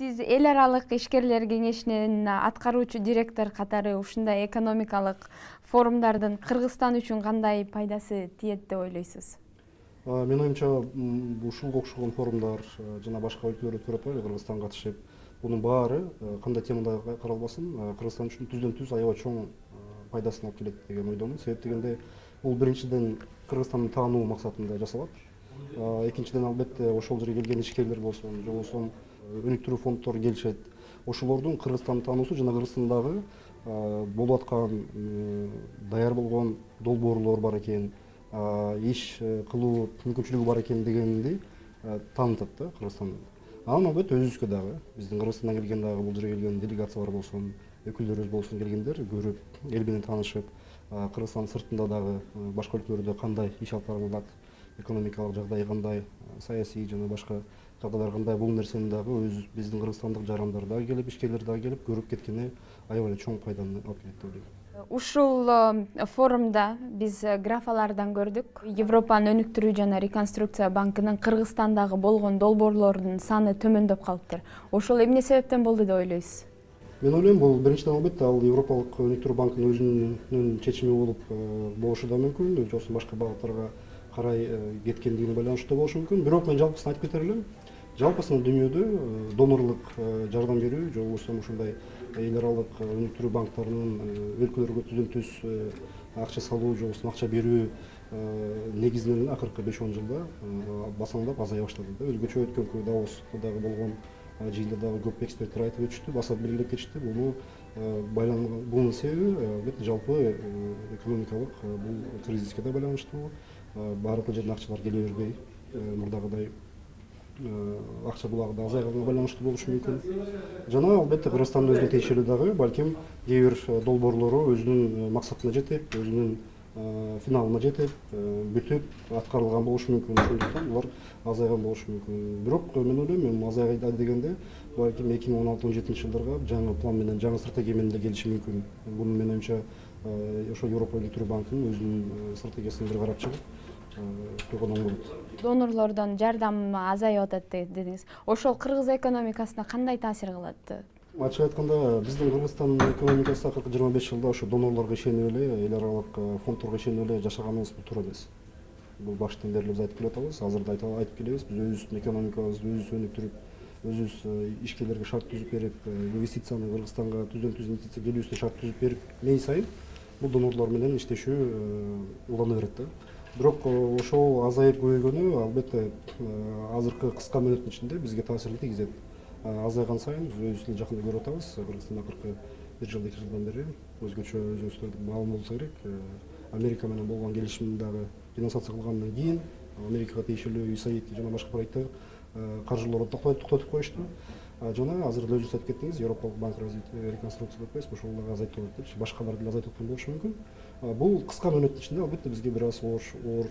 Сиз эл аралык ишкерлер кеңешинин аткаруучу директор катары ушундай экономикалык форумдардын Кыргызстан үчүн кандай пайдасы тиет деп ойлойсуз? Менин оюмча ушуга окшогон форумдар жана башка өлкөлөр өткөрүп атпайбы Кыргызстан катышып. Бунун баары кандай темада каралбасын Кыргызстан үчүн түздөн түз аябай чоң пайдасын алып келет деген ойдомун. Себеп дегенде бул биринчиден Кыргызстанды таануу максатында жасалат. Экинчиден албетте ошол жерге келген ишкерлер болсун, же болбосо өнүктүрүү фонддору келишет. Ошолордун Кыргызстанды таануусу жана Кыргызстандагы болуп аткан даяр болгон долбоорлор бар экен, иш кылуу мүмкүнчүлүгү бар экен дегенди таанытат да Кыргызстан. Анан албетте өзүбүзгө дагы биздин Кыргызстандан келген дагы бул жерге келген делегациялар болсун, өкүлдөрүбүз болсун келгендер көрүп, эл менен таанышып, Кыргызстан сыртында дагы башка өлкөлөрдө кандай иш алып барылат, экономикалык жагдай кандай, саясий жана башка жагдайлар кандай, бул нерсени дагы өз биздин кыргызстандык жарандар дагы келип, ишкерлер дагы келип көрүп кеткени аябай чоң пайданы алып келет деп ойлойм. Ушул форумда биз графалардан көрдүк. Европанын өнүктүрүү жана реконструкция банкынын Кыргызстандагы болгон долбоорлордун саны төмөндөп калыптыр. Ошол эмне себептен болду деп ойлойсуз? Мен ойлойм, бул биринчиден албетте ал Европалык өнүктүрүү банкынын өзүнүн чечими болушу да мүмкүн, же болбосо башка багыттарга карай кеткендигине байланыштуу болушу мүмкүн. Бирок мен жалпысын айтып кетер элем. Жалпысынан дүйнөдө донорлук жардам берүү, же болбосо ушундай эл аралык өнүктүрүү банктарынын өлкөлөргө түздөн түз акча салуу, же болбосо акча берүү негизинен акыркы 5-10 жылда басаңдап азая баштады да. Өзгөчө өткөнкү Давоста дагы болгон жыйында дагы көп эксперттер айтып өтүштү, басып белгилеп кетишти. Бунун себеби албетте жалпы экономикалык бул кризиске да байланыштуу. Баардык жерден акчалар келе бербей, мурдагыдай акча булагы да азайганга байланыштуу болушу мүмкүн. Жана албетте Кыргызстандын өзүнө тиешелүү дагы балким кээ бир долбоорлору өзүнүн максатына жетип, өзүнүн финалына жетип, бүтүп аткарылган болушу мүмкүн. Ошондуктан булар азайган болушу мүмкүн. Бирок мен ойлойм, азайган дегенде балким 2016-17 жылдарга жаңы план менен, жаңы стратегия менен да келиши мүмкүн. Бунун менин оюмча ошо Европа өнүктүрүү банкынын өзүнүн стратегиясын бир карап чыгып койгон оң болот. Донорлордон жардам азайып атат дедиңиз. Ошол кыргыз экономикасына кандай таасир кылат? Ачык айтканда, биздин Кыргызстандын экономикасы акыркы 25 жылда ошо донорлорго ишенип эле, эл аралык фонддорго ишенип эле жашаганыбыз туура эмес. Бул баштан бери биз айтып келе атабыз, азыр да айтып келебиз. Биз өзүбүздүн экономикабызды өзүбүз өнүктүрүп, өзүбүз ишкерлерге шарт түзүп берип, инвестицияны Кыргызстанга түздөн түз инвестиция келүүсүнө шарт түзүп берип, мей сайын бул донорлор менен иштешүү улана берет да. Бирок ошол азайып көбөйгөнү албетте азыркы кыска мөөнөттүн ичинде бизге таасирин тийгизет. Азайган сайын биз өзүбүз эле жакында көрүп атабыз. Кыргызстан акыркы 1 жыл 2 жылдан бери өзгөчө өзүңүздөр маалым болсо керек, Америка менен болгон келишимди дагы финансация кылгандан кийин Америкага тиешелүү USAID жана башка проекттер каржылоорун токтотуп коюшту. Жана азыр эле өзүңүз айтып кеттиңиз, Европалык банк развития реконструкция деп коебузбу, ошол дагы азайтып атат депчи, башкалар деле азайтып аткан болушу мүмкүн. Бул кыска мөөнөттүн ичинде албетте бизге бир аз оор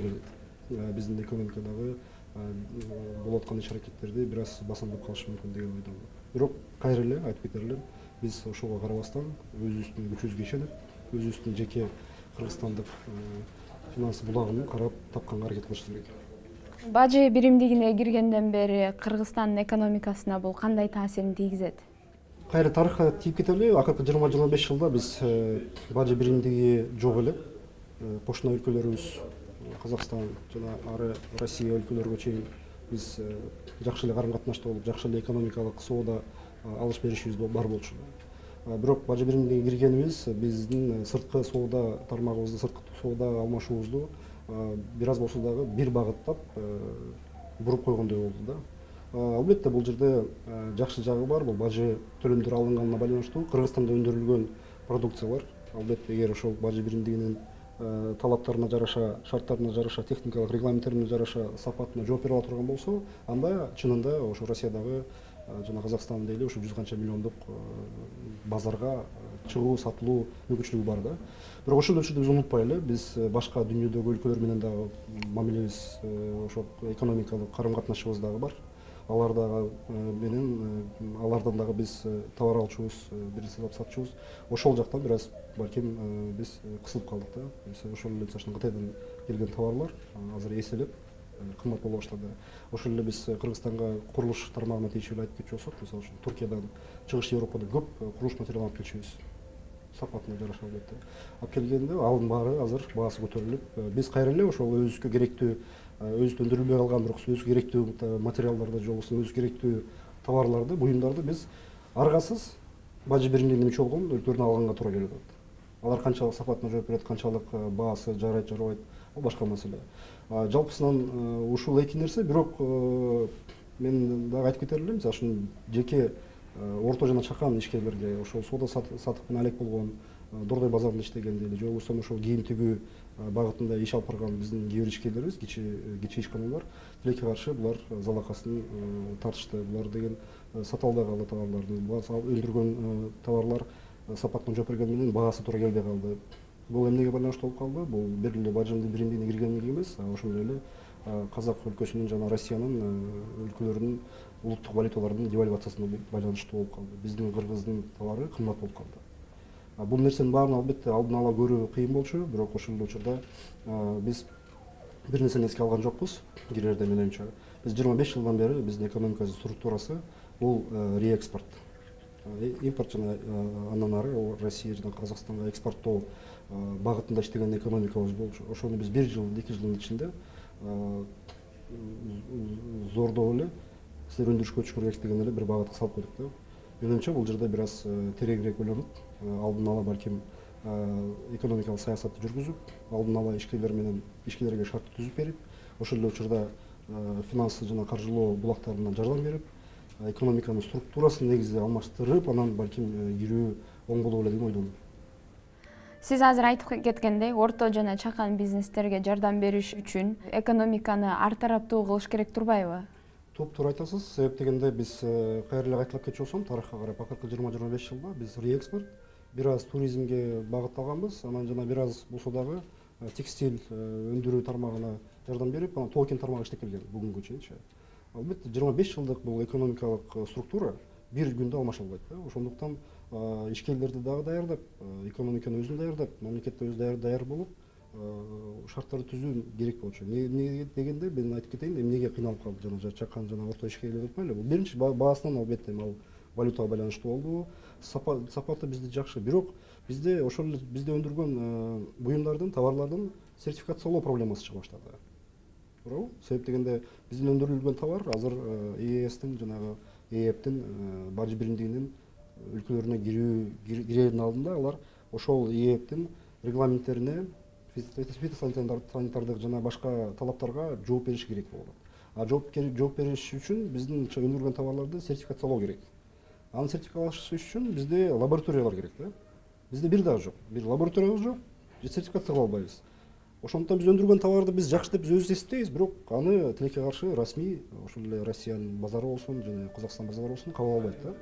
келет. Биздин экономикадагы болуп аткан иш аракеттерди бир аз басаңдап калышы мүмкүн деген ойдомун. Бирок кайра эле айтып кетер элем, биз ошого карабастан өзүбүздүн күчүбүзгө ишенип, өзүбүздүн жеке кыргызстандык финанс булагын карап тапканга аракет кылышыбыз керек. Бажы биримдигине киргенден бери Кыргызстандын экономикасына бул кандай таасирин тийгизет? Кайра тарыхка тийип кетели. Акыркы 20-25 жылда биз бажы биримдиги жок эле. Кошуна өлкөлөрүбүз Казакстан жана ары Россия өлкөлөргө чейин биз жакшы эле карым катнашта болуп, жакшы эле экономикалык соода алыш беришибиз бар болчу. Бирок бажы биримдиге киргенибиз биздин сырткы соода тармагыбызды, сырткы соода алмашуубузду бир аз болсо дагы бир багыттап буруп койгондой болду да. Албетте бул жерде жакшы жагы бар. Бул бажы төлөмдөр алынганына байланыштуу. Кыргызстанда өндүрүлгөн продукциялар албетте эгер ошол бажы биримдигинин талаптарына жараша, шарттарына жараша, техникалык регламенттерине жараша сапатына жооп бере ала турган болсо, анда чынында ошо Россиядагы жана Казакстан дейли ошо 100 канча миллиондук базарга чыгуу, сатылуу мүмкүнчүлүгү бар да. Бирок ошол өлчөдө биз унутпайлы, биз башка дүйнөдөгү өлкөлөр менен дагы мамилебиз, ошо экономикалык карым катнашыбыз дагы бар. Алардан дагы биз товар алчубуз, бир сатчубуз. Ошол жактан бир аз балким биз кысылып калдык да. Ошол эле Кытайдан келген товарлар азыр эселеп кымбат боло баштады. Ошол эле биз Кыргызстанга курулуш тармагына тийиштүү айтып кетчү болсок, мисалы үчүн Туркиядан, Чыгыш Европадан көп курулуш материалын алып келчүбүз. Сапатына жараша албайт. Алып келгенде алын баары азыр баасы көтөрүлүп, биз кайра эле ошол өзүбүзгө керектүү, өзүбүздө өндүрүлбөй калган бирок өзүбүзгө керектүү материалдарды же болбосо өзүгө керектүү товарларды, буюмдарды биз аргасыз бажы биримдигине мүчө болгон өлкөлөрдөн алганга туура келип атат. Алар канчалык сапатына жооп берет, канчалык баасы жарайт, жарабайт, ал башка маселе. Жалпысынан ушул эки нерсе, бирок мен дагы айтып кетер элем, мисалы үчүн жеке орто жана чакан ишкерлерге, ошол соода сатык менен алек болгон, Дордой базарында иштеген же болбосо ошол кийим тигүү багытында иш алып барган биздин кээ бир ишкерлерибиз, кичи ишканалар тилекке каршы булар залакасын тартышты. Булар деген сата албай калды товарларды, өндүргөн товарлар сапатына жооп берген менен баасы туура келбей калды. Бул эмнеге байланыштуу болуп калды? Бул бир эле бажымдын биримдигине киргендиги эмес, ошондой эле Казак өлкөсүнүн жана Россиянын өлкөлөрүнүн улуттук валюталарынын девальвациясына байланыштуу болуп калды. Биздин кыргыздын товары кымбат болуп калды. Бул нерсенин баарын албетте алдын ала көрүү кыйын болчу, бирок ошол эле учурда биз бир нерсени эске алган жокпуз. Кирерде менимче биз 25 жылдан бери биздин экономика структурасы бул реэкспорт. Импорт жана андан ары Россия жана Казакстанга экспорттоо багытында иштеген экономикабыз болчу. Ошону биз 1 жыл, 2 жылдын ичинде зордоп эле силер өндүрүшкө өтүш керек деген эле бир багытка салып койдук да. Менимче бул жерде бир аз тереңирээк ойлонуп, алдын ала балким экономикалык саясатты жүргүзүп, алдын ала ишкерлер менен ишкерлерге шарт түзүп берип, ошол эле учурда финансы жана каржылоо булактарына жардам берип, экономиканын структурасын негизи алмаштырып, анан балким кирүү оң боло эле деп ойлойм. Сиз азыр айтып кеткендей, орто жана чакан бизнестерге жардам бериш үчүн экономиканы ар тараптуу кылыш керек турбайбы? Туура айтасыз. Себеп дегенде биз кайра эле кайталап кетчү болсом, тарыхка карап, акыркы 20-25 жылда биз реэкспорт, бир аз туризмге багытталганбыз, анан жана бир аз болсо дагы текстиль өндүрүү тармагына жардам берип, анан токен тармагы иштеп келген бүгүнгө чейинчи. Албетте 25 жылдык бул экономикалык структура бир күндө алмаша албайт да. Ошондуктан ишкерлерди дагы даярдап, экономиканы өзүн даярдап, мамлекетте өзү даяр болуп, шарттарды түзүү керек болчу. Эмне дегенде мен айтып кетейин, эмнеге кыйналып калды жана чакан жана орто ишкерлер деп коелу. Бул биринчи баасынан албетте ал валютага байланыштуу болду. Сапаты бизде жакшы, бирок бизде ошол бизде өндүргөн буюмдардын, товарлардын сертификациялоо проблемасы чыга баштады. Туурабы? Себеп дегенде биздин өндүрүлгөн товар азыр ЕСтин жанагы ЕЭПтин бажы биримдигинин өлкөлөрүнө кирердин алдында алар ошол ЕЭПтин регламенттерине, фитосанитардык жана башка талаптарга жооп бериш керек болот. Жооп бериш үчүн биздин өндүрүлгөн товарларды сертификациялоо керек. Аны сертификациялаш үчүн бизде лабораториялар керек да. Бизде бир дагы жок. Бир лабораториябыз жок, сертификациялай албайбыз. Ошондуктан биз өндүргөн товарды биз жакшы деп өзүбүз эсептейбиз, бирок аны тилекке каршы расмий ошол эле Россиянын базары болсун, жана Казакстан базары болсун кабыл албайт да.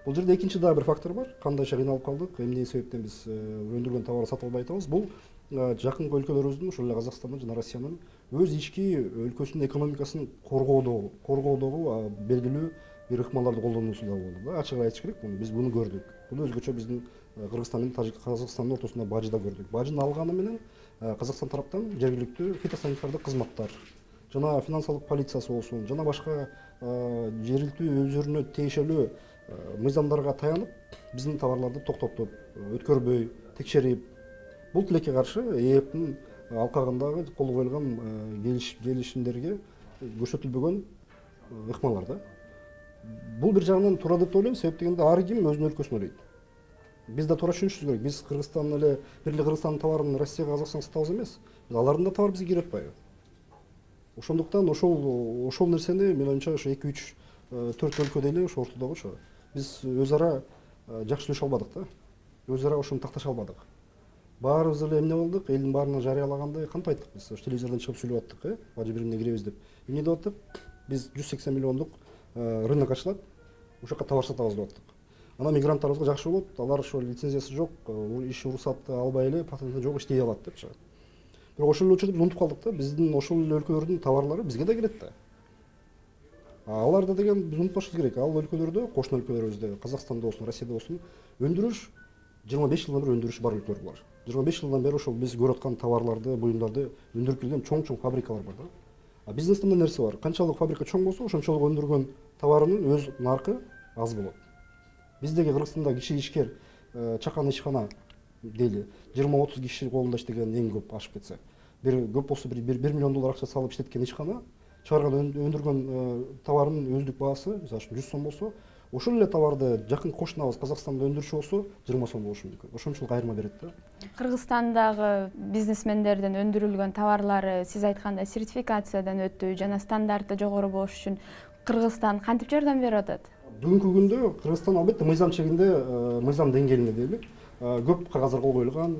Бул жерде экинчи дагы бир фактор бар. Кандайча кыйналып калдык, эмне себептен биз өндүргөн товарды сатып албай атабыз? Бул жакынкы өлкөлөрүбүздүн, ошол эле Казакстандын жана Россиянын өз ички өлкөсүнүн экономикасын коргоодогу белгилүү бир ыкмаларды колдонуусу да болду да. Ачык айтыш керек, биз буну көрдүк. Бул өзгөчө биздин Кыргызстан менен Казакстандын ортосунда бажыда көрдүк. Бажыны алганы менен Казакстан тараптан жергиликтүү фитосанитардык кызматтар жана финансылык полициясы болсун, жана башка жергиликтүү өзүнө тиешелүү мыйзамдарга таянып, биздин товарларды токтотуп, өткөрбөй, текшерип, бул тилекке каршы ЕЭПтин алкагындагы кол коюлган келишимдерге көрсөтүлбөгөн ыкмалар да. Бул бир жагынан туура деп ойлойм, себеп дегенде ар ким өзүнүн өлкөсүн ойлойт. Биз да туура түшүнүшүбүз керек. Биз Кыргызстан эле бир эле Кыргызстандын товарын Россияга, Казакстанга сатабыз эмес. Алардын да товары бизге кирип атпайбы? Ошондуктан ошол нерсени мен оюмча ошо 2-3-4 өлкө деле ошо ортодогучу биз өз ара жакшы сүйлөшө албадык да. Өз ара ошону такташа албадык. Баарыбыз эле эмне болдук? Элдин баарына жарыялагандай кантип айттык биз? Ошо телевизордон чыгып сүйлөп аттык, бажы биримине киребиз деп. Эмне деп аттык? Биз 180 миллиондук рынок ачылат, ошол жака товар сатабыз деп аттык. Анан мигранттарыбызга жакшы болот, алар ошо лицензиясы жок, иш уруксаты албай эле, патенти жок иштей алат депчи. Бирок ошол эле учурда биз унутуп калдык да, биздин ошол эле өлкөлөрдүн товарлары бизге да келет да. Аларда деген биз унутпашыбыз керек. Ал өлкөлөрдө, кошуна өлкөлөрүбүздө, Казакстанда болсун, Россияда болсун, өндүрүш 25 жылдан бери өндүрүш бар өлкөлөр бар. 25 жылдан бери ошол биз көрүп аткан товарларды, буюмдарды өндүрүп келген чоң-чоң фабрикалар бар да. Бизнесте мындай нерсе бар. Канчалык фабрика чоң болсо, ошончолук өндүргөн товарынын өз наркы аз болот. Биздеги Кыргызстанда кичи ишкер чакан ишкана дейли 20-30 киши колунда иштеген эң көп ашып кетсе. Бир көп болсо $1 миллион акча салып иштеткен ишкана чыгарган өндүргөн товарынын өздүк баасы, мисалы үчүн 100 сом болсо, ошол эле товарды жакын кошунабыз Казакстанда өндүрүшү болсо 20 сом болушу мүмкүн. Ошончолук айырма берет да. Кыргызстандагы бизнесмендердин өндүрүлгөн товарлары сиз айткандай сертификациядан өттү жана стандарты жогору болуш үчүн Кыргызстан кантип жардам берип атат? Бүгүнкү күндө Кыргызстан албетте мыйзам чегинде, мыйзам деңгээлинде дейли. Көп кагаздар кол коюлган,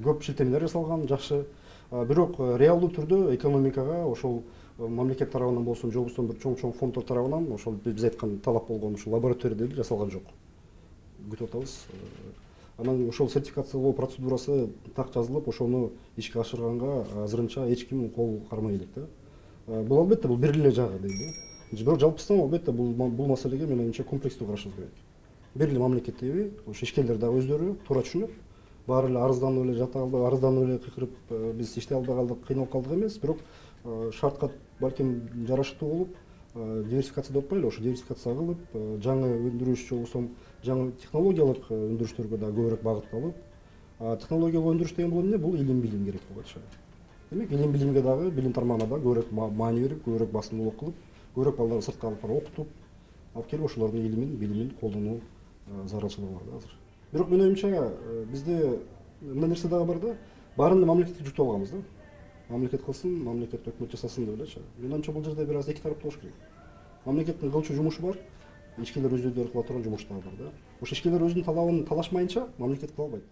көп шилтемелер жасалган, жакшы. Бирок реалдуу түрдө экономикага ошол мамлекет тарабынан болсун, же болбосо бир чоң фонддор тарабынан ошол биз айткан талап болгон ошол лаборатория дейли жасалган жок. Күтүп атабыз. Анан ошол сертификациялоо процедурасы так жазылып, ошону ишке ашырганга азырынча эч ким кол кармай элек да. Бул албетте бул бир эле жагы дейли. Бирок жалпысынан албетте бул маселеге менин оюмча комплекстүү карашыбыз керек. Бир эле мамлекеттеги ошо ишкерлер дагы өздөрү туура түшүнүп, баары эле арызданып эле жата алды, арызданып эле кыйкырып биз иштей албай калдык, кыйналып калдык эмес, бирок шартка балким жараштуу болуп, диверсификация деп атпайлы, ошо диверсификация кылып, жаңы өндүрүш же болбосо жаңы технологиялык өндүрүштөргө да көбүрөөк багытталып, технологиялык өндүрүш деген бул эмне? Бул илим керек болчу. Демек, илимге дагы, билим тармагына да көбүрөөк маани берип, көбүрөөк басымдуулук кылып, көбүрөөк балдарды сыртка алып барып окутуп, алып келип ошолордун илимин, билимин колдонуу зарылчылыгы бар да азыр. Бирок менин оюмча бизде мындай нерсе дагы бар да, баарын мамлекетке жүктөп алганбыз да. Мамлекет кылсын, мамлекет өкмөт жасасын деп элечи. Менин оюмча бул жерде бир аз эки тараптуу болуш керек. Мамлекеттин кылчу жумушу бар, ишкерлер өздөрү кыла турган жумуш дагы бар да. Ошо ишкерлер өзүнүн талабын талашмайынча мамлекет кыла албайт.